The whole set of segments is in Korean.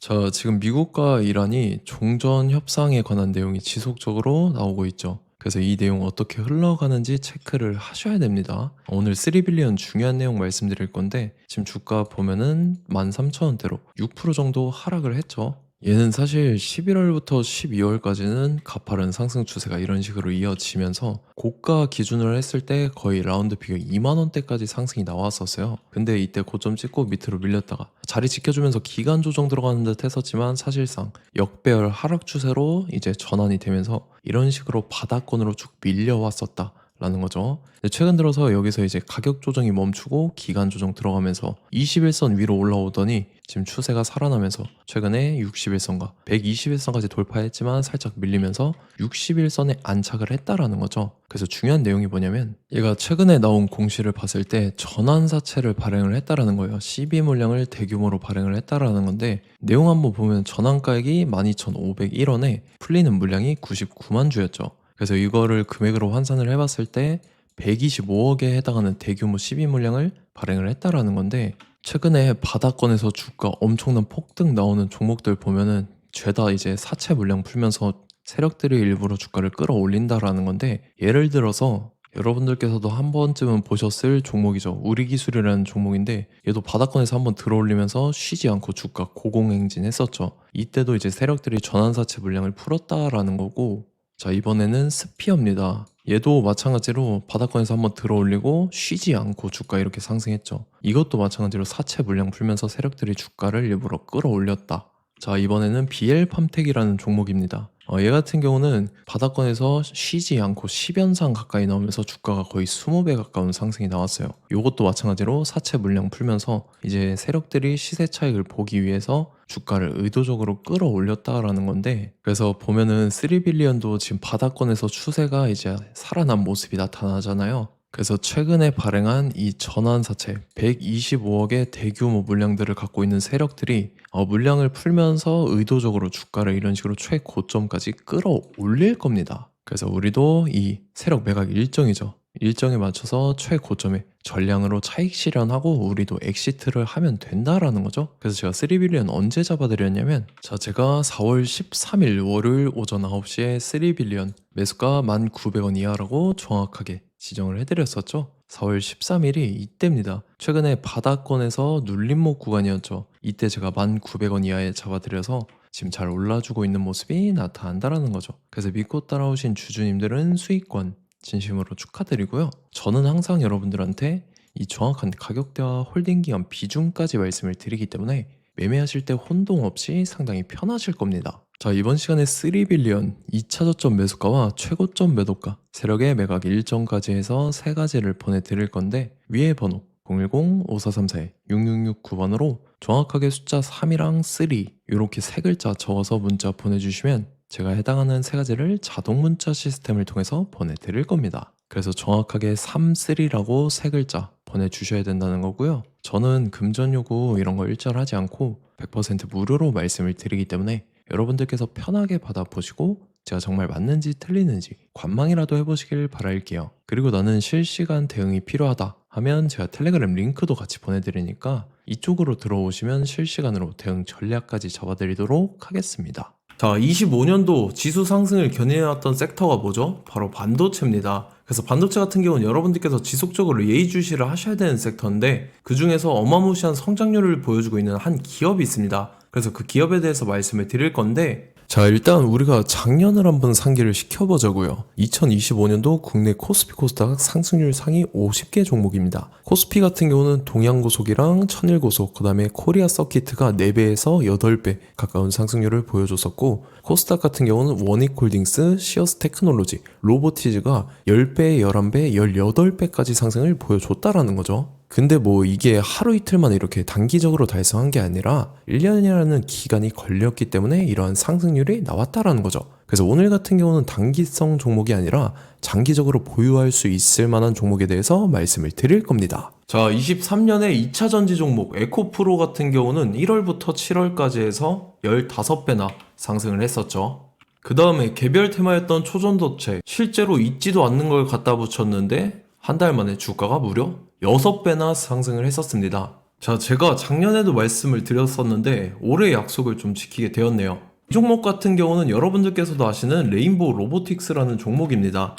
자, 지금 미국과 이란이 종전 협상에 관한 내용이 지속적으로 나오고 있죠. 그래서 이 내용 어떻게 흘러가는지 체크를 하셔야 됩니다. 오늘 3빌리언 중요한 내용 말씀드릴 건데 지금 주가 보면은 13,000원대로 6% 정도 하락을 했죠. 얘는 사실 11월부터 12월까지는 가파른 상승 추세가 이런 식으로 이어지면서 고가 기준으로 했을 때 거의 라운드 피겨 2만 원대까지 상승이 나왔었어요. 근데 이때 고점 찍고 밑으로 밀렸다가 자리 지켜주면서 기간 조정 들어가는 듯 했었지만 사실상 역배열 하락 추세로 이제 전환이 되면서 이런 식으로 바닥권으로 쭉 밀려왔었다. 라는 거죠. 근데 최근 들어서 여기서 이제 가격 조정이 멈추고 기간 조정 들어가면서 21선 위로 올라오더니 지금 추세가 살아나면서 최근에 61선과 121선까지 돌파했지만 살짝 밀리면서 61선에 안착을 했다라는 거죠. 그래서 중요한 내용이 뭐냐면 얘가 최근에 나온 공시를 봤을 때 전환사채를 발행을 했다라는 거예요. CB 물량을 대규모로 발행을 했다라는 건데 내용 한번 보면 전환가액이 12,501원에 풀리는 물량이 99만 주였죠. 그래서 이거를 금액으로 환산을 해봤을 때 125억에 해당하는 대규모 CB 물량을 발행을 했다라는 건데 최근에 바닥권에서 주가 엄청난 폭등 나오는 종목들 보면은 죄다 이제 사채 물량 풀면서 세력들이 일부러 주가를 끌어올린다라는 건데 예를 들어서 여러분들께서도 한 번쯤은 보셨을 종목이죠. 우리기술이라는 종목인데 얘도 바닥권에서 한번 들어올리면서 쉬지 않고 주가 고공행진했었죠. 이때도 이제 세력들이 전환사채 물량을 풀었다라는 거고 자, 이번에는 스피어입니다. 얘도 마찬가지로 바닥권에서 한번 들어올리고 쉬지 않고 주가 이렇게 상승했죠. 이것도 마찬가지로 사채 물량 풀면서 세력들이 주가를 일부러 끌어올렸다. 자, 이번에는 BL팜텍이라는 종목입니다. 얘 같은 경우는 바닥권에서 쉬지 않고 10연상 가까이 나오면서 주가가 거의 20배 가까운 상승이 나왔어요. 이것도 마찬가지로 사채 물량 풀면서 이제 세력들이 시세 차익을 보기 위해서 주가를 의도적으로 끌어올렸다라는 건데 그래서 보면은 3빌리언도 지금 바닥권에서 추세가 이제 살아난 모습이 나타나잖아요. 그래서 최근에 발행한 이 전환사채 125억의 대규모 물량들을 갖고 있는 세력들이 물량을 풀면서 의도적으로 주가를 이런 식으로 최고점까지 끌어올릴 겁니다. 그래서 우리도 이 세력 매각 일정이죠. 일정에 맞춰서 최고점에 전량으로 차익 실현하고 우리도 엑시트를 하면 된다라는 거죠. 그래서 제가 3빌리언 언제 잡아드렸냐면 자 제가 4월 13일 월요일 오전 9시에 3빌리언 매수가 1,900원 이하라고 정확하게 지정을 해드렸었죠. 4월 13일이 이때입니다. 최근에 바닥권에서 눌림목 구간이었죠. 이때 제가 1,900원 이하에 잡아드려서 지금 잘 올라주고 있는 모습이 나타난다라는 거죠. 그래서 믿고 따라오신 주주님들은 수익권 진심으로 축하드리고요. 저는 항상 여러분들한테 이 정확한 가격대와 홀딩 기간 비중까지 말씀을 드리기 때문에 매매하실 때 혼동 없이 상당히 편하실 겁니다. 자, 이번 시간에 3빌리언 2차 저점 매수가와 최고점 매도가 세력의 매각 일정까지 해서 세 가지를 보내드릴 건데 위에 번호 010-5434-6669번으로 정확하게 숫자 3이랑 3 이렇게 세 글자 적어서 문자 보내주시면 제가 해당하는 세 가지를 자동 문자 시스템을 통해서 보내드릴 겁니다. 그래서 정확하게 3, 3라고 세 글자 보내주셔야 된다는 거고요. 저는 금전 요구 이런 거 일절하지 않고 100% 무료로 말씀을 드리기 때문에 여러분들께서 편하게 받아보시고 제가 정말 맞는지 틀리는지 관망이라도 해보시길 바랄게요. 그리고 나는 실시간 대응이 필요하다 하면 제가 텔레그램 링크도 같이 보내드리니까 이쪽으로 들어오시면 실시간으로 대응 전략까지 잡아드리도록 하겠습니다. 자, 25년도 지수 상승을 견인해왔던 섹터가 뭐죠? 바로 반도체입니다. 그래서 반도체 같은 경우는 여러분들께서 지속적으로 예의주시를 하셔야 되는 섹터인데 그 중에서 어마무시한 성장률을 보여주고 있는 한 기업이 있습니다. 그래서 그 기업에 대해서 말씀을 드릴 건데 자, 일단 우리가 작년을 한번 상기를 시켜보자고요. 2025년도 국내 코스피 코스닥 상승률 상위 50개 종목입니다. 코스피 같은 경우는 동양고속이랑 천일고속, 그 다음에 코리아 서키트가 4배에서 8배 가까운 상승률을 보여줬었고 코스닥 같은 경우는 원익홀딩스, 시어스 테크놀로지, 로보티즈가 10배, 11배, 18배까지 상승을 보여줬다라는 거죠. 근데 뭐 이게 하루 이틀만 이렇게 단기적으로 달성한 게 아니라 1년이라는 기간이 걸렸기 때문에 이러한 상승률이 나왔다라는 거죠. 그래서 오늘 같은 경우는 단기성 종목이 아니라 장기적으로 보유할 수 있을 만한 종목에 대해서 말씀을 드릴 겁니다. 자, 23년에 2차 전지 종목 에코프로 같은 경우는 1월부터 7월까지 해서 15배나 상승을 했었죠. 그 다음에 개별 테마였던 초전도체 실제로 있지도 않는 걸 갖다 붙였는데 한 달 만에 주가가 무려 6배나 상승을 했었습니다. 자, 제가 작년에도 말씀을 드렸었는데 올해 약속을 좀 지키게 되었네요. 이 종목 같은 경우는 여러분들께서도 아시는 레인보우 로보틱스라는 종목입니다.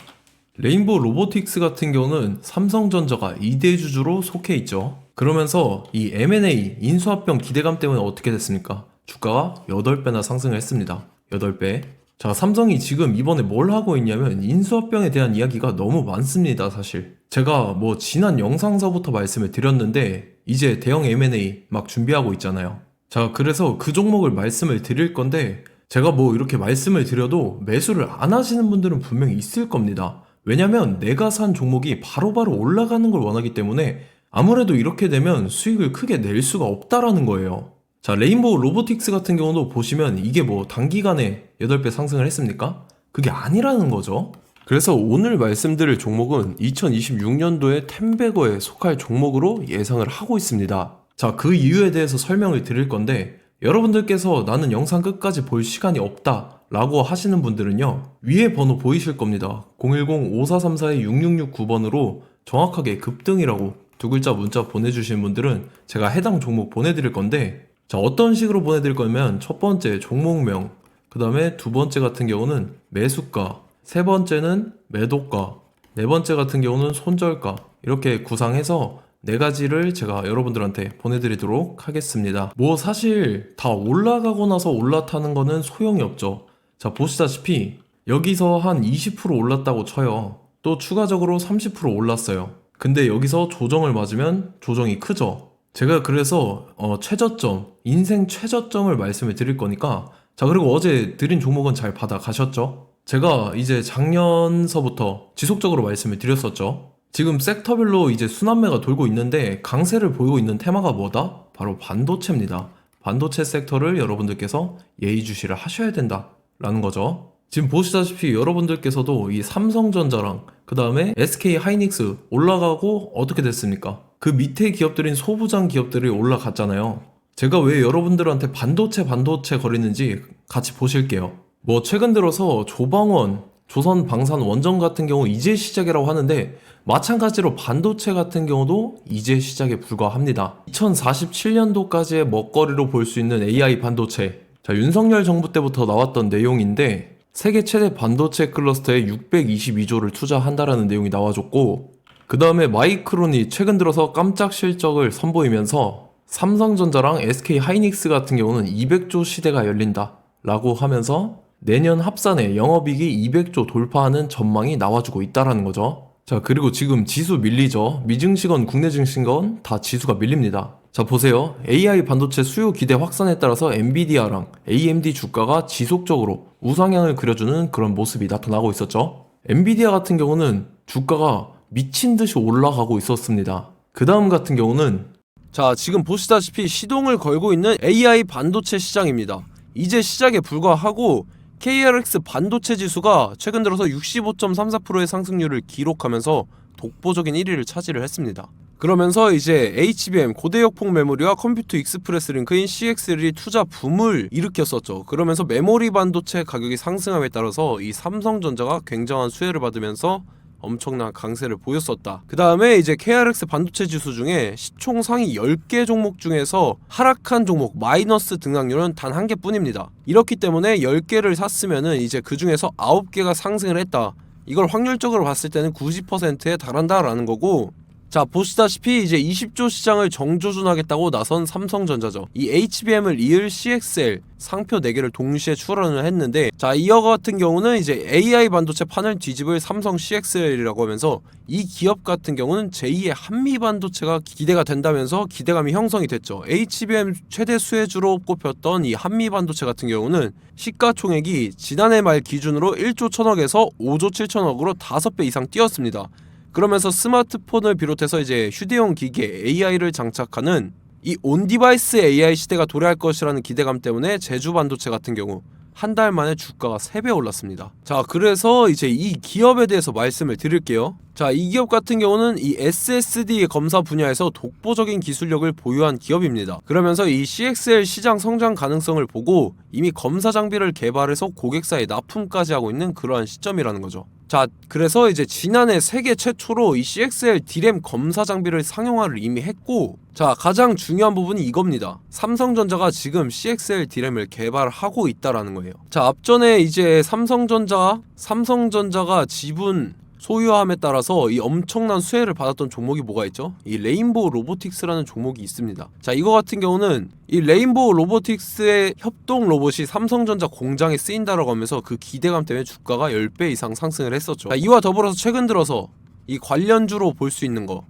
레인보우 로보틱스 같은 경우는 삼성전자가 2대 주주로 속해 있죠. 그러면서 이 M&A 인수합병 기대감 때문에 어떻게 됐습니까? 주가가 8배나 상승을 했습니다. 8배. 자, 삼성이 지금 이번에 뭘 하고 있냐면 인수합병에 대한 이야기가 너무 많습니다, 사실. 제가 뭐 지난 영상서부터 말씀을 드렸는데 이제 대형 M&A 막 준비하고 있잖아요. 자, 그래서 그 종목을 말씀을 드릴 건데 제가 뭐 이렇게 말씀을 드려도 매수를 안 하시는 분들은 분명히 있을 겁니다. 왜냐면 내가 산 종목이 바로바로 올라가는 걸 원하기 때문에 아무래도 이렇게 되면 수익을 크게 낼 수가 없다라는 거예요. 자, 레인보우 로보틱스 같은 경우도 보시면 이게 뭐 단기간에 8배 상승을 했습니까? 그게 아니라는 거죠. 그래서 오늘 말씀드릴 종목은 2026년도에 템베거에 속할 종목으로 예상을 하고 있습니다. 자, 그 이유에 대해서 설명을 드릴 건데 여러분들께서 나는 영상 끝까지 볼 시간이 없다 라고 하시는 분들은요, 위에 번호 보이실 겁니다. 010-5434-6669번으로 정확하게 급등이라고 두 글자 문자 보내주신 분들은 제가 해당 종목 보내드릴 건데, 자, 어떤 식으로 보내드릴 거냐면 첫 번째 종목명, 그 다음에 두 번째 같은 경우는 매수가, 세 번째는 매도가, 네 번째 같은 경우는 손절가, 이렇게 구상해서 네 가지를 제가 여러분들한테 보내드리도록 하겠습니다. 뭐 사실 다 올라가고 나서 올라타는 거는 소용이 없죠. 자, 보시다시피 여기서 한 20% 올랐다고 쳐요. 또 추가적으로 30% 올랐어요. 근데 여기서 조정을 맞으면 조정이 크죠. 제가 그래서 최저점, 인생 최저점을 말씀을 드릴 거니까, 자, 그리고 어제 드린 종목은 잘 받아 가셨죠? 제가 이제 작년서부터 지속적으로 말씀을 드렸었죠. 지금 섹터별로 이제 순환매가 돌고 있는데 강세를 보이고 있는 테마가 뭐다? 바로 반도체입니다. 반도체 섹터를 여러분들께서 예의주시를 하셔야 된다라는 거죠. 지금 보시다시피 여러분들께서도 이 삼성전자랑 그 다음에 SK 하이닉스 올라가고 어떻게 됐습니까? 그 밑에 기업들인 소부장 기업들이 올라갔잖아요. 제가 왜 여러분들한테 반도체 거리는지 같이 보실게요. 뭐 최근 들어서 조방원, 조선방산 원전 같은 경우 이제 시작이라고 하는데 마찬가지로 반도체 같은 경우도 이제 시작에 불과합니다. 2047년도까지의 먹거리로 볼 수 있는 AI 반도체. 자, 윤석열 정부 때부터 나왔던 내용인데 세계 최대 반도체 클러스터에 622조를 투자한다라는 내용이 나와줬고, 그 다음에 마이크론이 최근 들어서 깜짝 실적을 선보이면서 삼성전자랑 SK 하이닉스 같은 경우는 200조 시대가 열린다 라고 하면서 내년 합산에 영업이익이 200조 돌파하는 전망이 나와주고 있다라는 거죠. 자, 그리고 지금 지수 밀리죠. 미증시건 국내 증시건 다 지수가 밀립니다. 자, 보세요. AI 반도체 수요 기대 확산에 따라서 엔비디아랑 AMD 주가가 지속적으로 우상향을 그려주는 그런 모습이 나타나고 있었죠. 엔비디아 같은 경우는 주가가 미친 듯이 올라가고 있었습니다. 그 다음 같은 경우는, 자, 지금 보시다시피 시동을 걸고 있는 AI 반도체 시장입니다. 이제 시작에 불과하고 KRX 반도체 지수가 최근 들어서 65.34%의 상승률을 기록하면서 독보적인 1위를 차지를 했습니다. 그러면서 이제 HBM 고대역폭 메모리와 컴퓨터 익스프레스 링크인 CXL이 투자 붐을 일으켰었죠. 그러면서 메모리 반도체 가격이 상승함에 따라서 이 삼성전자가 굉장한 수혜를 받으면서 엄청난 강세를 보였었다. 그 다음에 이제 KRX 반도체 지수 중에 시총 상위 10개 종목 중에서 하락한 종목 마이너스 등락률은 단 1개뿐입니다. 이렇기 때문에 10개를 샀으면은 이제 그 중에서 9개가 상승을 했다. 이걸 확률적으로 봤을 때는 90%에 달한다라는 거고, 자, 보시다시피 이제 20조 시장을 정조준하겠다고 나선 삼성전자죠. 이 HBM을 이을 CXL 상표 4개를 동시에 출원을 했는데, 자, 이어 같은 경우는 이제 AI 반도체 판을 뒤집을 삼성 CXL이라고 하면서 이 기업 같은 경우는 제2의 한미 반도체가 기대가 된다면서 기대감이 형성이 됐죠. HBM 최대 수혜주로 꼽혔던 이 한미 반도체 같은 경우는 시가총액이 지난해 말 기준으로 1조 1000억에서 5조 7천억으로 5배 이상 뛰었습니다. 그러면서 스마트폰을 비롯해서 이제 휴대용 기기에 AI를 장착하는 이 온디바이스 AI 시대가 도래할 것이라는 기대감 때문에 제주 반도체 같은 경우 한 달 만에 주가가 3배 올랐습니다. 자, 그래서 이제 이 기업에 대해서 말씀을 드릴게요. 자, 이 기업 같은 경우는 이 SSD 검사 분야에서 독보적인 기술력을 보유한 기업입니다. 그러면서 이 CXL 시장 성장 가능성을 보고 이미 검사 장비를 개발해서 고객사에 납품까지 하고 있는 그러한 시점이라는 거죠. 자, 그래서 이제 지난해 세계 최초로 이 CXL D램 검사 장비를 상용화를 이미 했고, 자, 가장 중요한 부분이 이겁니다. 삼성전자가 지금 CXL D램을 개발하고 있다라는 거예요. 자, 앞전에 이제 삼성전자가 지분 소유함에 따라서 이 엄청난 수혜를 받았던 종목이 뭐가 있죠? 이 레인보우 로보틱스라는 종목이 있습니다. 자, 이거 같은 경우는 이 레인보우 로보틱스의 협동 로봇이 삼성전자 공장에 쓰인다라고 하면서 그 기대감 때문에 주가가 10배 이상 상승을 했었죠. 자, 이와 더불어서 최근 들어서 이 관련주로 볼 수 있는 거,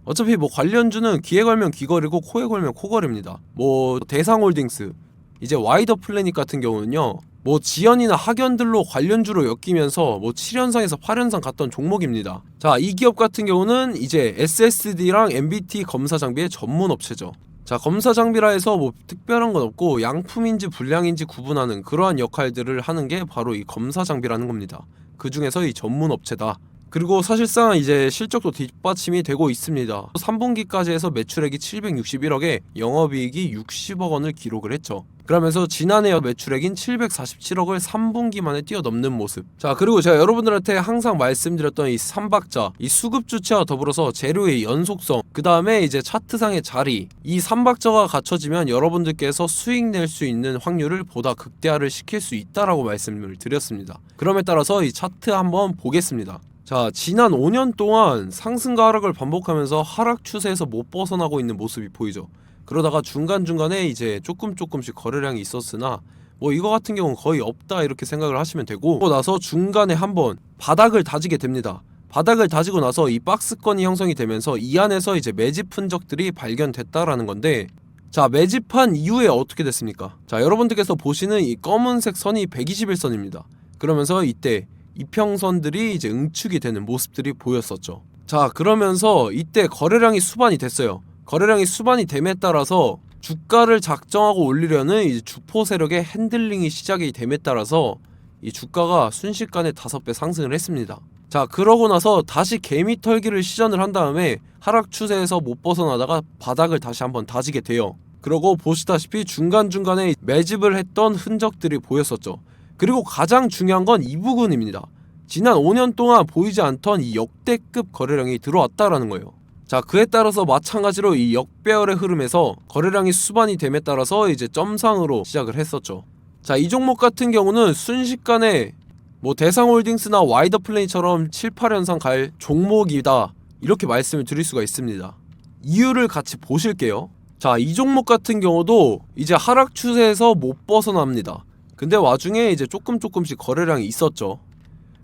어차피 뭐 관련주는 귀에 걸면 귀걸이고 코에 걸면 코걸이입니다. 뭐 대상홀딩스, 이제 와이더 플래닛 같은 경우는요, 뭐 지연이나 학연들로 관련주로 엮이면서 뭐 7연상에서 8연상 갔던 종목입니다. 자, 이 기업 같은 경우는 이제 SSD랑 MBT 검사 장비의 전문 업체죠. 자, 검사 장비라 해서 뭐 특별한 건 없고 양품인지 불량인지 구분하는 그러한 역할들을 하는 게 바로 이 검사 장비라는 겁니다. 그 중에서 이 전문 업체다. 그리고 사실상 이제 실적도 뒷받침이 되고 있습니다. 3분기까지 해서 매출액이 761억에 영업이익이 60억 원을 기록을 했죠. 그러면서 지난해 매출액인 747억을 3분기 만에 뛰어넘는 모습. 자, 그리고 제가 여러분들한테 항상 말씀드렸던 이 3박자, 이 수급 주체와 더불어서 재료의 연속성, 그 다음에 이제 차트상의 자리, 이 3박자가 갖춰지면 여러분들께서 수익 낼 수 있는 확률을 보다 극대화를 시킬 수 있다라고 말씀을 드렸습니다. 그럼에 따라서 이 차트 한번 보겠습니다. 자, 지난 5년 동안 상승과 하락을 반복하면서 하락 추세에서 못 벗어나고 있는 모습이 보이죠. 그러다가 중간중간에 이제 조금씩 거래량이 있었으나 뭐 이거 같은 경우는 거의 없다 이렇게 생각을 하시면 되고, 그러고 나서 중간에 한번 바닥을 다지게 됩니다. 바닥을 다지고 나서 이 박스권이 형성이 되면서 이 안에서 이제 매집 흔적들이 발견됐다라는 건데, 자, 매집한 이후에 어떻게 됐습니까? 자, 여러분들께서 보시는 이 검은색 선이 121선입니다. 그러면서 이때 이평선들이 이제 응축이 되는 모습들이 보였었죠. 자, 그러면서 이때 거래량이 수반이 됐어요. 거래량이 수반이 됨에 따라서 주가를 작정하고 올리려는 이제 주포 세력의 핸들링이 시작이 됨에 따라서 이 주가가 순식간에 5배 상승을 했습니다. 자, 그러고 나서 다시 개미 털기를 시전을 한 다음에 하락 추세에서 못 벗어나다가 바닥을 다시 한번 다지게 돼요. 그러고 보시다시피 중간중간에 매집을 했던 흔적들이 보였었죠. 그리고 가장 중요한 건 이 부분입니다. 지난 5년 동안 보이지 않던 이 역대급 거래량이 들어왔다라는 거예요. 자, 그에 따라서 마찬가지로 이 역배열의 흐름에서 거래량이 수반이 됨에 따라서 이제 점상으로 시작을 했었죠. 자, 이 종목 같은 경우는 순식간에 뭐 대상홀딩스나 와이더 플레이처럼 7, 8연상 갈 종목이다 이렇게 말씀을 드릴 수가 있습니다. 이유를 같이 보실게요. 자, 이 종목 같은 경우도 이제 하락 추세에서 못 벗어납니다. 근데 와중에 이제 조금씩 거래량이 있었죠.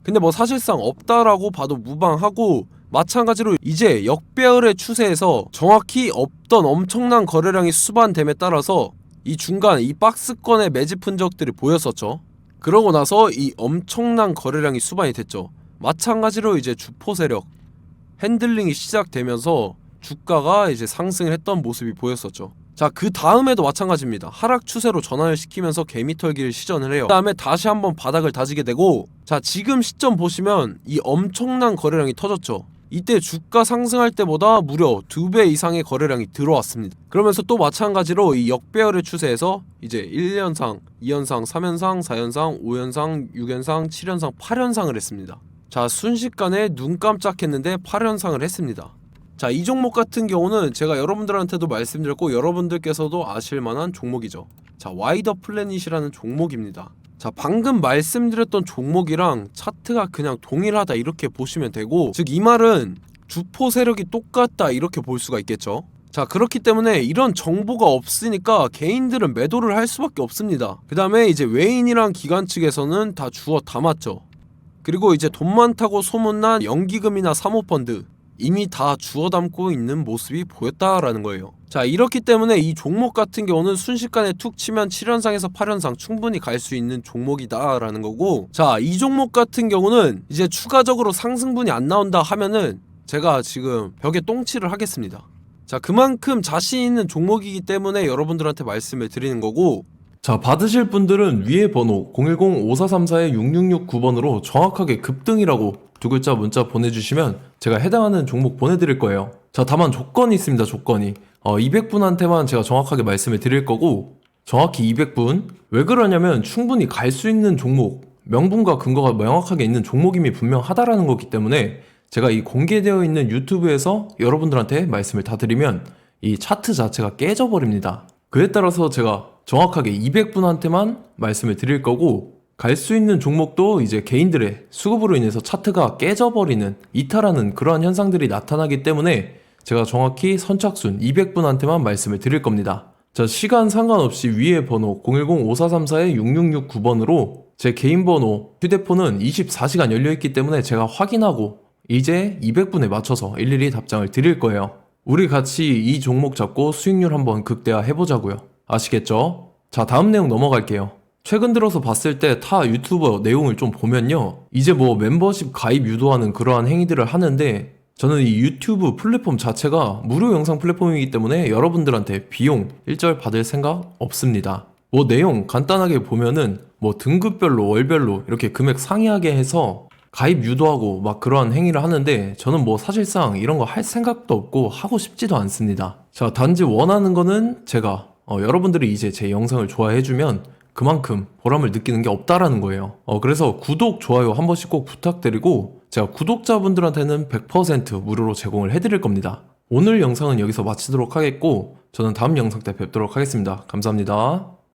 근데 뭐 사실상 없다라고 봐도 무방하고, 마찬가지로 이제 역배열의 추세에서 정확히 없던 엄청난 거래량이 수반됨에 따라서 이 중간 이 박스권의 매집 흔적들이 보였었죠. 그러고 나서 이 엄청난 거래량이 수반이 됐죠. 마찬가지로 이제 주포 세력 핸들링이 시작되면서 주가가 이제 상승을 했던 모습이 보였었죠. 자, 그 다음에도 마찬가지입니다. 하락 추세로 전환을 시키면서 개미털기를 시전을 해요. 그 다음에 다시 한번 바닥을 다지게 되고, 자, 지금 시점 보시면 이 엄청난 거래량이 터졌죠. 이때 주가 상승할 때보다 무려 2배 이상의 거래량이 들어왔습니다. 그러면서 또 마찬가지로 이 역배열의 추세에서 이제 1연상, 2연상, 3연상, 4연상, 5연상, 6연상, 7연상, 8연상을 했습니다. 자, 순식간에 눈 깜짝했는데 8연상을 했습니다. 자, 이 종목 같은 경우는 제가 여러분들한테도 말씀드렸고 여러분들께서도 아실만한 종목이죠. 자, 와이더 플래닛이라는 종목입니다. 자, 방금 말씀드렸던 종목이랑 차트가 그냥 동일하다 이렇게 보시면 되고, 즉 이 말은 주포 세력이 똑같다 이렇게 볼 수가 있겠죠. 자, 그렇기 때문에 이런 정보가 없으니까 개인들은 매도를 할 수밖에 없습니다. 그 다음에 이제 외인이랑 기관 측에서는 다 주워 담았죠. 그리고 이제 돈 많다고 소문난 연기금이나 사모펀드 이미 다 주워 담고 있는 모습이 보였다라는 거예요. 자, 이렇기 때문에 이 종목 같은 경우는 순식간에 툭 치면 7연상에서 8연상 충분히 갈 수 있는 종목이다 라는 거고, 자, 이 종목 같은 경우는 이제 추가적으로 상승분이 안 나온다 하면은 제가 지금 벽에 똥칠을 하겠습니다. 자, 그만큼 자신 있는 종목이기 때문에 여러분들한테 말씀을 드리는 거고, 자, 받으실 분들은 위에 번호 010-5434-6669번으로 정확하게 급등이라고 두 글자 문자 보내주시면 제가 해당하는 종목 보내드릴 거예요. 자, 다만 조건이 있습니다. 조건이 200분한테만 제가 정확하게 말씀을 드릴 거고, 정확히 200분. 왜 그러냐면 충분히 갈 수 있는 종목 명분과 근거가 명확하게 있는 종목임이 분명하다라는 거기 때문에 제가 이 공개되어 있는 유튜브에서 여러분들한테 말씀을 다 드리면 이 차트 자체가 깨져버립니다. 그에 따라서 제가 정확하게 200분한테만 말씀을 드릴 거고, 갈 수 있는 종목도 이제 개인들의 수급으로 인해서 차트가 깨져버리는, 이탈하는 그러한 현상들이 나타나기 때문에 제가 정확히 선착순 200분한테만 말씀을 드릴 겁니다. 자, 시간 상관없이 위에 번호 010-5434-6669번으로 제 개인 번호, 휴대폰은 24시간 열려있기 때문에 제가 확인하고 이제 200분에 맞춰서 일일이 답장을 드릴 거예요. 우리 같이 이 종목 잡고 수익률 한번 극대화 해보자고요. 아시겠죠? 자, 다음 내용 넘어갈게요. 최근 들어서 봤을 때 타 유튜버 내용을 좀 보면요, 이제 뭐 멤버십 가입 유도하는 그러한 행위들을 하는데, 저는 이 유튜브 플랫폼 자체가 무료 영상 플랫폼이기 때문에 여러분들한테 비용 일절 받을 생각 없습니다. 뭐 내용 간단하게 보면은 뭐 등급별로 월별로 이렇게 금액 상이하게 해서 가입 유도하고 막 그러한 행위를 하는데, 저는 뭐 사실상 이런 거 할 생각도 없고 하고 싶지도 않습니다. 자, 단지 원하는 거는 제가 여러분들이 이제 제 영상을 좋아해주면 그만큼 보람을 느끼는 게 없다라는 거예요. 그래서 구독, 좋아요 한 번씩 꼭 부탁드리고, 제가 구독자분들한테는 100% 무료로 제공을 해드릴 겁니다. 오늘 영상은 여기서 마치도록 하겠고, 저는 다음 영상 때 뵙도록 하겠습니다. 감사합니다.